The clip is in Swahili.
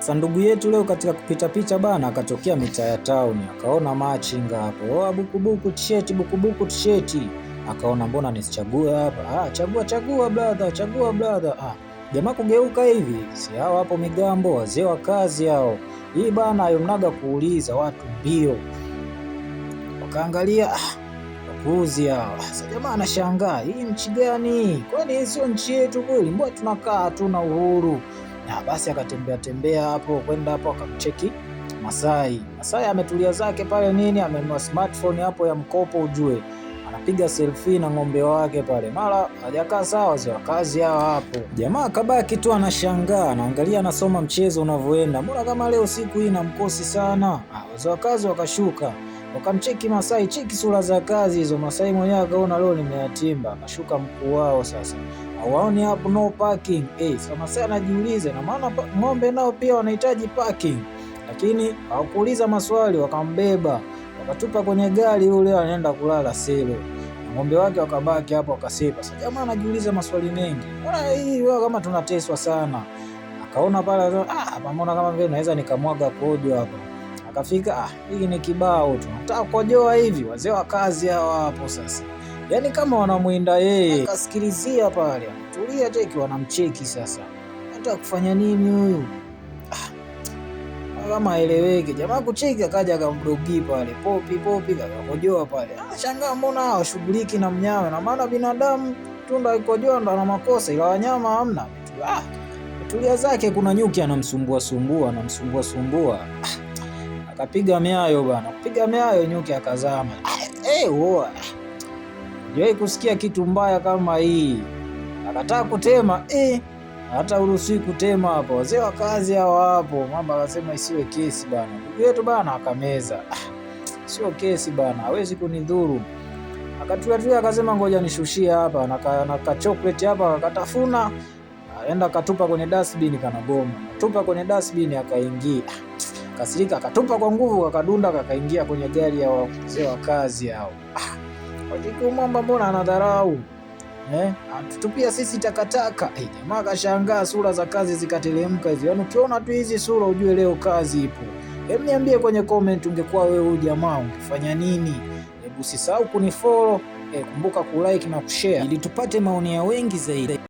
Sasa ndugu yetu leo katika kupita picha bana, akatokea mitaa ya town, akaona machinga hapo, bukubuku t-shirt, bukubuku t-shirt, akaona mbona nisichague hapa? Chagua brother, chagua brother. Jamaa kugeuka hivi, si hao hapo migambo, wazee wa kazi hao. Hii bana hayomnaga kuuliza watu mbio. Wakaangalia wapuuzi hao. Sasa jamaa anashangaa, hii nchi gani? Kwani hii sio nchi yetu kweli? Mbona tunakaa hatuna uhuru? Na basi akatembea hapo kwenda hapo akamcheki Masai. Masai ametulia zake pale nini, amenunua smartphone hapo ya mkopo ujue. Anapiga selfie na ng'ombe wake pale. Mara hajakaa sawa wazee wa kazi hao hapo. Jamaa kabaki tu anashangaa, anaangalia anasoma mchezo unavyoenda. Mbona kama leo siku hii namkosi sana? Wazee wa kazi wakashuka. Wakamcheki Masai, cheki sura za kazi hizo. Masai mwenyewe akaona leo nimeyatimba, akashuka mkuu wao sasa. Hawaoni hapo no parking. Sasa Masai anajiuliza na maana ng'ombe nao pia wanahitaji parking. Lakini hawakuuliza maswali, wakambeba, wakatupa kwenye gari yule anaenda kulala selo. Ng'ombe wake wakabaki hapo wakasepa. Sasa jamaa anajiuliza maswali mengi. Mbona hii kama tunateswa sana? Akaona pale hapa mbona kama vile naweza nikamwaga kojo hapa. Akafika hii ni kibao tu. Nataka kukojoa hivi, wazee wa kazi hao hapo sasa. Yaani kama wanamuinda yeye. Akasikilizia pale. Tulia teki wanamcheki sasa. Hata kufanya nini huyu? Kama aeleweke. Jamaa kucheki akaja akamdogi pale. Popi akakojoa pale. Shangaa mbona hawashughuliki na mnyama? Na maana binadamu tunda ikojoa ndo ana makosa ila wanyama hamna. Tulia zake kuna nyuki anamsumbua. Akapiga miayo bana. Kupiga miayo nyuki akazama. Jai kusikia kitu mbaya kama hii. Akataka kutema, hata uruhusiwi kutema hapo. Wazee wa kazi hao hapo. Mama akasema isiwe kesi bana. Ndugu yetu bana akameza. Sio kesi bana, hawezi kunidhuru. Akatulia akasema ngoja nishushie hapa na chocolate hapa akatafuna. Aenda akatupa kwenye dustbin kanagoma. Tupa kwenye dustbin akaingia. Kasirika akatupa kwa nguvu akadunda akaingia kwenye gari ya wazee wa kazi hao. Wakikumwamba mbona anadharau? Tutupia sisi takataka. Jamaa kashangaa sura za kazi zikatelemka hivi. Yaani ukiona tu hizi sura ujue leo kazi ipo. Hebu niambie kwenye comment ungekuwa wewe huyu jamaa ungefanya nini? Hebu usisahau kunifollow, kumbuka kulike na kushare ili tupate maoni ya wengi zaidi.